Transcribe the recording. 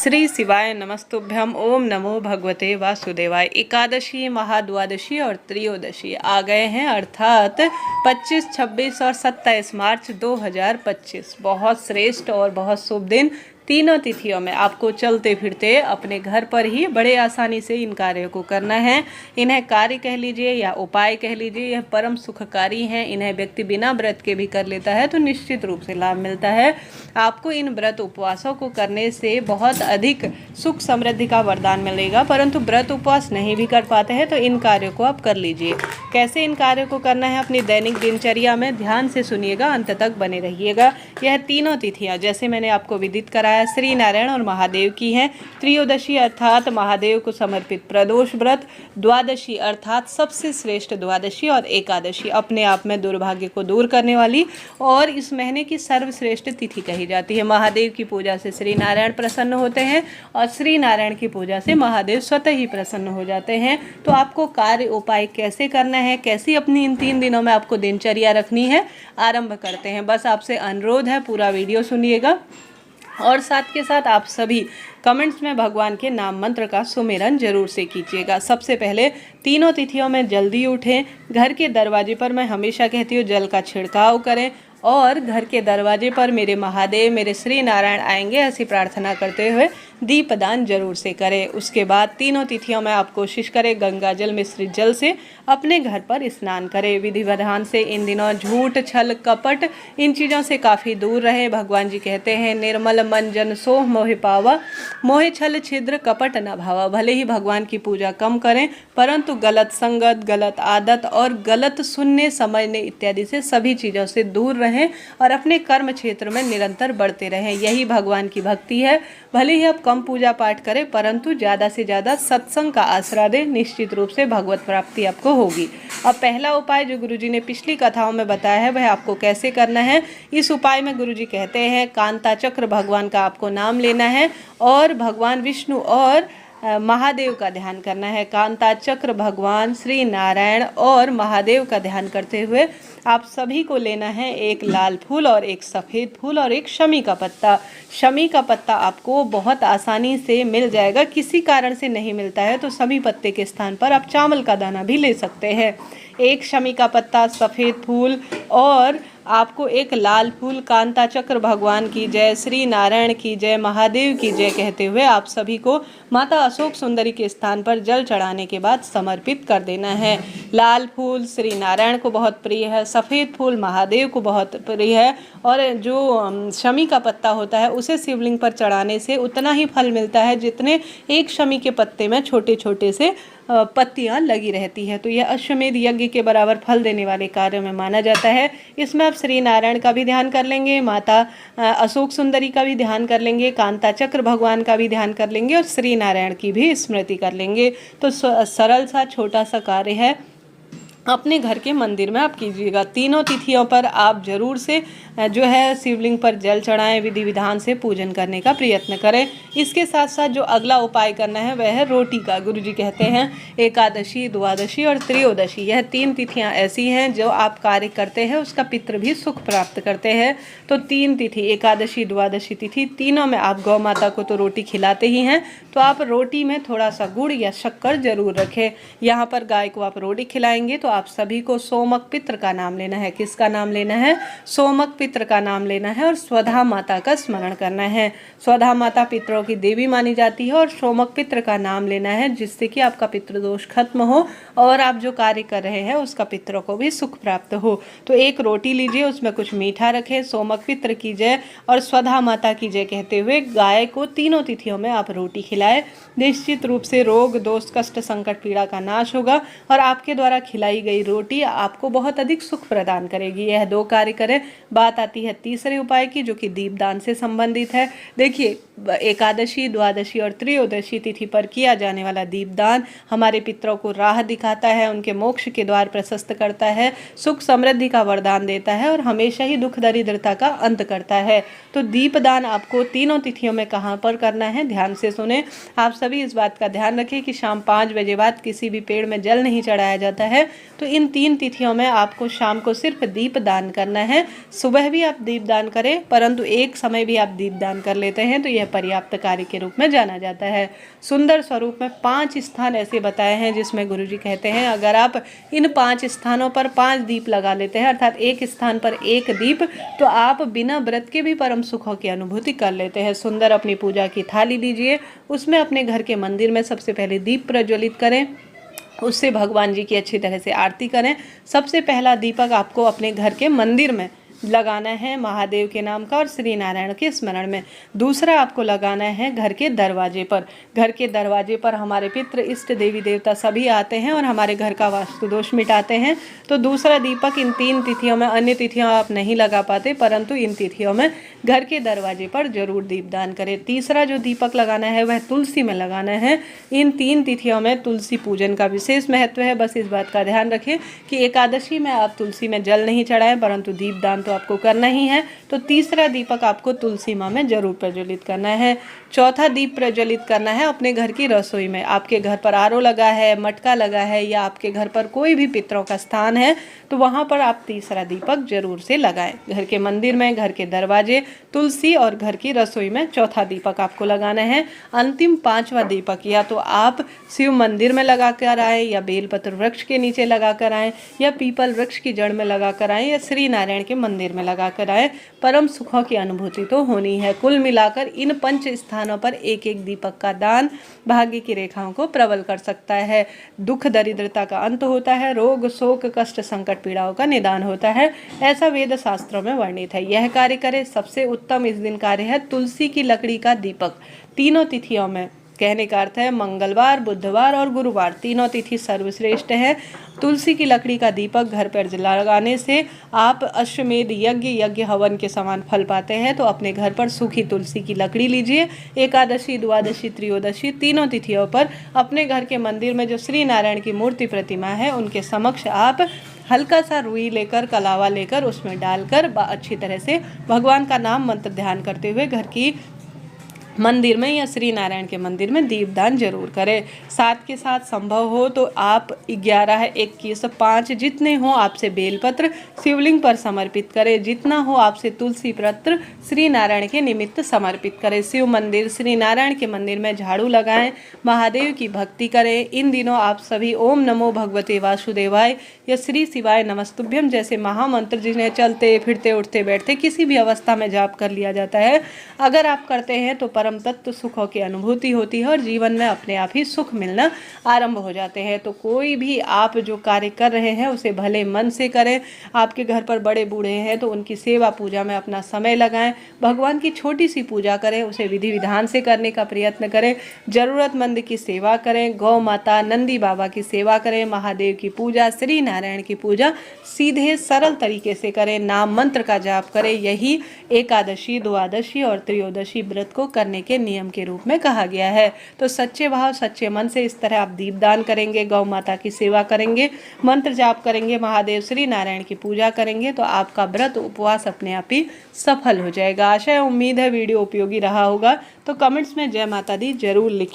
श्री शिवाय नमस्तुभ्यम। ओम नमो भगवते वासुदेवाय। एकादशी, महाद्वादशी और त्रयोदशी आ गए हैं, अर्थात 25, 26 और 27 मार्च 2025। बहुत श्रेष्ठ और बहुत शुभ दिन। तीनों तिथियों में आपको चलते फिरते अपने घर पर ही बड़े आसानी से इन कार्यों को करना है। इन्हें कार्य कह लीजिए या उपाय कह लीजिए, यह परम सुखकारी हैं। इन्हें व्यक्ति बिना व्रत के भी कर लेता है तो निश्चित रूप से लाभ मिलता है। आपको इन व्रत उपवासों को करने से बहुत अधिक सुख समृद्धि का वरदान मिलेगा, परंतु व्रत उपवास नहीं भी कर पाते हैं तो इन कार्यों को आप कर लीजिए। कैसे इन कार्यों को करना है अपनी दैनिक दिनचर्या में, ध्यान से सुनिएगा, अंत तक बने रहिएगा। यह तीनों तिथियां जैसे मैंने आपको विदित कराया श्री नारायण और महादेव की हैं। त्रयोदशी अर्थात महादेव को समर्पित प्रदोष व्रत, द्वादशी अर्थात सबसे श्रेष्ठ द्वादशी और एकादशी अपने आप में दुर्भाग्य को दूर करने वाली और इस महीने की सर्वश्रेष्ठ तिथि कही जाती है। महादेव की पूजा से श्री नारायण प्रसन्न होते हैं और श्री नारायण की पूजा से महादेव स्वतः ही प्रसन्न हो जाते हैं। तो आपको कार्य उपाय कैसे करना है, कैसी अपनी इन 3 दिनों में आपको दिनचर्या रखनी है, आरंभ करते हैं। बस आपसे अनुरोध है, पूरा वीडियो सुनिएगा और साथ के साथ आप सभी कमेंट्स में भगवान के नाम मंत्र का सुमिरन जरूर से कीजिएगा। सबसे पहले तीनों तिथियों में जल्दी उठें। घर के दरवाजे पर मैं हमेशा कहती हूँ जल का छिड़काव करें और घर के दरवाजे पर मेरे महादेव, मेरे श्री नारायण आएंगे ऐसी प्रार्थना करते हुए दीपदान जरूर से करें। उसके बाद तीनों तिथियों में आप कोशिश करें गंगा जल मिश्रित जल से अपने घर पर स्नान करें। विधि विधान से इन दिनों झूठ, छल, कपट इन चीज़ों से काफ़ी दूर रहे। भगवान जी कहते हैं निर्मल मन जन सोह मोहि पावा, मोहे छल छिद्र कपट न भावा। भले ही भगवान की पूजा कम करें, परंतु गलत संगत, गलत आदत और गलत सुनने समझने इत्यादि से सभी चीज़ों से दूर रहें और अपने कर्म क्षेत्र में निरंतर बढ़ते रहें। यही भगवान की भक्ति है। भले ही आप कम पूजा पाठ करें, परंतु ज़्यादा से ज़्यादा सत्संग का आसरा दें, निश्चित रूप से भगवत प्राप्ति आपको होगी। अब पहला उपाय जो गुरुजी ने पिछली कथाओं में बताया है वह आपको कैसे करना है। इस उपाय में गुरुजी कहते हैं कांता चक्र भगवान का आपको नाम लेना है और भगवान विष्णु और महादेव का ध्यान करना है। कांता चक्र भगवान श्री नारायण और महादेव का ध्यान करते हुए आप सभी को लेना है एक लाल फूल और एक सफ़ेद फूल और एक शमी का पत्ता। शमी का पत्ता आपको बहुत आसानी से मिल जाएगा, किसी कारण से नहीं मिलता है तो शमी पत्ते के स्थान पर आप चावल का दाना भी ले सकते हैं। एक शमी का पत्ता, सफ़ेद फूल और आपको एक लाल फूल। कांता चक्र भगवान की जय, श्री नारायण की जय, महादेव की जय कहते हुए आप सभी को माता अशोक सुंदरी के स्थान पर जल चढ़ाने के बाद समर्पित कर देना है। लाल फूल श्री नारायण को बहुत प्रिय है, सफ़ेद फूल महादेव को बहुत प्रिय है और जो शमी का पत्ता होता है उसे शिवलिंग पर चढ़ाने से उतना ही फल मिलता है जितने एक शमी के पत्ते में छोटे छोटे से पत्तियां लगी रहती है। तो यह अश्वमेध यज्ञ के बराबर फल देने वाले कार्य में माना जाता है। इसमें आप श्री नारायण का भी ध्यान कर लेंगे, माता अशोक सुंदरी का भी ध्यान कर लेंगे, कांता चक्र भगवान का भी ध्यान कर लेंगे और श्री नारायण की भी स्मृति कर लेंगे। तो सरल सा छोटा सा कार्य है, अपने घर के मंदिर में आप कीजिएगा। तीनों तिथियों पर आप जरूर से जो है शिवलिंग पर जल चढ़ाएं, विधि विधान से पूजन करने का प्रयत्न करें। इसके साथ साथ जो अगला उपाय करना है वह है रोटी का। गुरुजी कहते हैं एकादशी, द्वादशी और त्रयोदशी यह 3 तिथियां ऐसी हैं जो आप कार्य करते हैं उसका पितृ भी सुख प्राप्त करते हैं। तो 3 तिथि एकादशी, द्वादशी तिथि तीनों में आप गौ माता को तो रोटी खिलाते ही हैं, तो आप रोटी में थोड़ा सा गुड़ या शक्कर जरूर रखें। यहाँ पर गाय को आप रोटी खिलाएंगे तो आप सभी को सोमक पितृ का नाम लेना है। किसका नाम लेना है? सोमक पितृ का नाम लेना है और स्वधा माता का स्मरण करना है। स्वधा माता पितरों की देवी मानी जाती है और सोमक पितृ का नाम लेना है जिससे कि आपका पितृदोष खत्म हो और आप जो कार्य कर रहे हैं उसका पितरों को भी सुख प्राप्त हो। तो एक रोटी लीजिए, उसमें कुछ मीठा रखें, सोमक पितृ की जय और स्वधा माता की जय कहते हुए गाय को तीनों तिथियों में आप रोटी खिलाएं। निश्चित रूप से रोग, दोष, कष्ट, संकट, पीड़ा का नाश होगा और आपके द्वारा खिलाई गई रोटी आपको बहुत अधिक सुख प्रदान करेगी। यह 2 कार्य करें। बात आती है तीसरे उपाय की जो कि दीपदान से संबंधित है। देखिए एकादशी, द्वादशी और त्रयोदशी तिथि पर किया जाने वाला दीपदान हमारे पितरों को राह दिखाता है, उनके मोक्ष के द्वार प्रशस्त करता है, सुख समृद्धि का वरदान देता है और हमेशा ही दुख दरिद्रता का अंत करता है। तो दीपदान आपको तीनों तिथियों में कहाँ पर करना है, ध्यान से सुने। आप सभी इस बात का ध्यान रखें कि शाम 5 बजे बाद किसी भी पेड़ में जल नहीं चढ़ाया जाता है, तो इन 3 तिथियों में आपको शाम को सिर्फ दीप दान करना है। सुबह भी आप दीप दान करें, परंतु एक समय भी आप दीप दान कर लेते हैं तो यह पर्याप्त कार्य के रूप में जाना जाता है। सुंदर स्वरूप में 5 स्थान ऐसे बताए हैं जिसमें गुरुजी कहते हैं अगर आप इन 5 स्थानों पर 5 दीप लगा लेते हैं, अर्थात एक स्थान पर एक दीप, तो आप बिना व्रत के भी परम सुखों की अनुभूति कर लेते हैं। सुंदर अपनी पूजा की थाली लीजिए, उसमें अपने घर के मंदिर में सबसे पहले दीप प्रज्वलित करें, उससे भगवान जी की अच्छी तरह से आरती करें। सबसे पहला दीपक आपको अपने घर के मंदिर में लगाना है महादेव के नाम का और श्री नारायण के स्मरण में। दूसरा आपको लगाना है घर के दरवाजे पर। घर के दरवाजे पर हमारे पितृ इष्ट देवी देवता सभी आते हैं और हमारे घर का वास्तु दोष मिटाते हैं। तो दूसरा दीपक इन 3 तिथियों में, अन्य तिथियों आप नहीं लगा पाते, परंतु इन तिथियों में घर के दरवाजे पर जरूर दीपदान करें। तीसरा जो दीपक लगाना है वह तुलसी में लगाना है। इन 3 तिथियों में तुलसी पूजन का विशेष महत्व है। बस इस बात का ध्यान रखें कि एकादशी में आप तुलसी में जल नहीं चढ़ाएं, परंतु दीपदान तो आपको करना ही है। तो तीसरा दीपक आपको तुलसी माँ में जरूर प्रज्वलित करना है। चौथा दीप प्रज्वलित करना है अपने घर की रसोई में। आपके घर पर आरओ लगा है, मटका लगा है, या आपके घर पर कोई भी पितरों का स्थान है, तो वहाँ पर आप तीसरा दीपक जरूर से लगाएं। घर के मंदिर में, घर के दरवाजे, तुलसी और घर की रसोई में चौथा दीपक आपको लगाना है। अंतिम 5वां दीपक या तो आप शिव मंदिर में लगा कर आए, या बेलपत्र वृक्ष के नीचे लगा कर आए, या पीपल वृक्ष की जड़ में लगा कर आए, या श्री नारायण के मंदिर में लगा कर आए। परम सुखों की अनुभूति तो होनी है। कुल मिलाकर इन 5 स्थानों पर एक एक दीपक का दान भाग्य की रेखाओं को प्रबल कर सकता है। दुख दरिद्रता का अंत होता है, रोग शोक कष्ट संकट पीड़ाओं का निदान होता है, ऐसा वेद शास्त्रों में वर्णित है। यह कार्य करे सबसे उत्तम इस दिन कार्य है तुलसी की लकड़ी का दीपक। तीनों तिथियों में, कहने का अर्थ है मंगलवार, बुधवार और गुरुवार, तीनों तिथि सर्वश्रेष्ठ है। तुलसी की लकड़ी का दीपक घर पर लगाने से आप अश्वमेध यज्ञ हवन के समान फल पाते हैं। तो अपने घर पर सूखी तुलसी की लकड़ी लीजिए। एकादशी, द्वादशी, त्रयोदशी तीनों तिथियों पर अपने घर के मंदिर में जो श्री नारायण की मूर्ति प्रतिमा है उनके समक्ष आप हल्का सा रुई लेकर, कलावा लेकर, उसमें डालकर अच्छी तरह से भगवान का नाम मंत्र ध्यान करते हुए घर की मंदिर में या श्री नारायण के मंदिर में दीपदान जरूर करें। साथ के साथ संभव हो तो आप 11, 21, 5 जितने हो आपसे बेलपत्र शिवलिंग पर समर्पित करें, जितना हो आपसे तुलसी पत्र श्री नारायण के निमित्त समर्पित करें। शिव मंदिर, श्री नारायण के मंदिर में झाड़ू लगाएं, महादेव की भक्ति करें। इन दिनों आप सभी ओम नमो भगवते वासुदेवाय या श्री शिवाय नमस्तुभ्यम जैसे महामंत्र, जिन्हें चलते फिरते उठते बैठते किसी भी अवस्था में जाप कर लिया जाता है, अगर आप करते हैं तो परम तत्व सुखों की अनुभूति होती है और जीवन में अपने आप ही सुख मिलना आरंभ हो जाते हैं। तो कोई भी आप जो कार्य कर रहे हैं उसे भले मन से करें। आपके घर पर बड़े बूढ़े हैं तो उनकी सेवा पूजा में अपना समय लगाएं। भगवान की छोटी सी पूजा करें, उसे विधि विधान से करने का प्रयत्न करें। जरूरतमंद की सेवा करें, गौ माता, नंदी बाबा की सेवा करें, महादेव की पूजा, श्री नारायण की पूजा सीधे सरल तरीके से करें, नाम मंत्र का जाप करें। यही एकादशी, द्वादशी और त्रयोदशी व्रत को करने के नियम के रूप में कहा गया है। तो सच्चे भाव सच्चे मन से इस तरह आप दीपदान करेंगे, गौ माता की सेवा करेंगे, मंत्र जाप करेंगे, महादेव श्री नारायण की पूजा करेंगे, तो आपका व्रत उपवास अपने आप ही सफल हो जाएगा। आशा है, उम्मीद है वीडियो उपयोगी रहा होगा। तो कमेंट्स में जय माता दी जरूर लिखिए।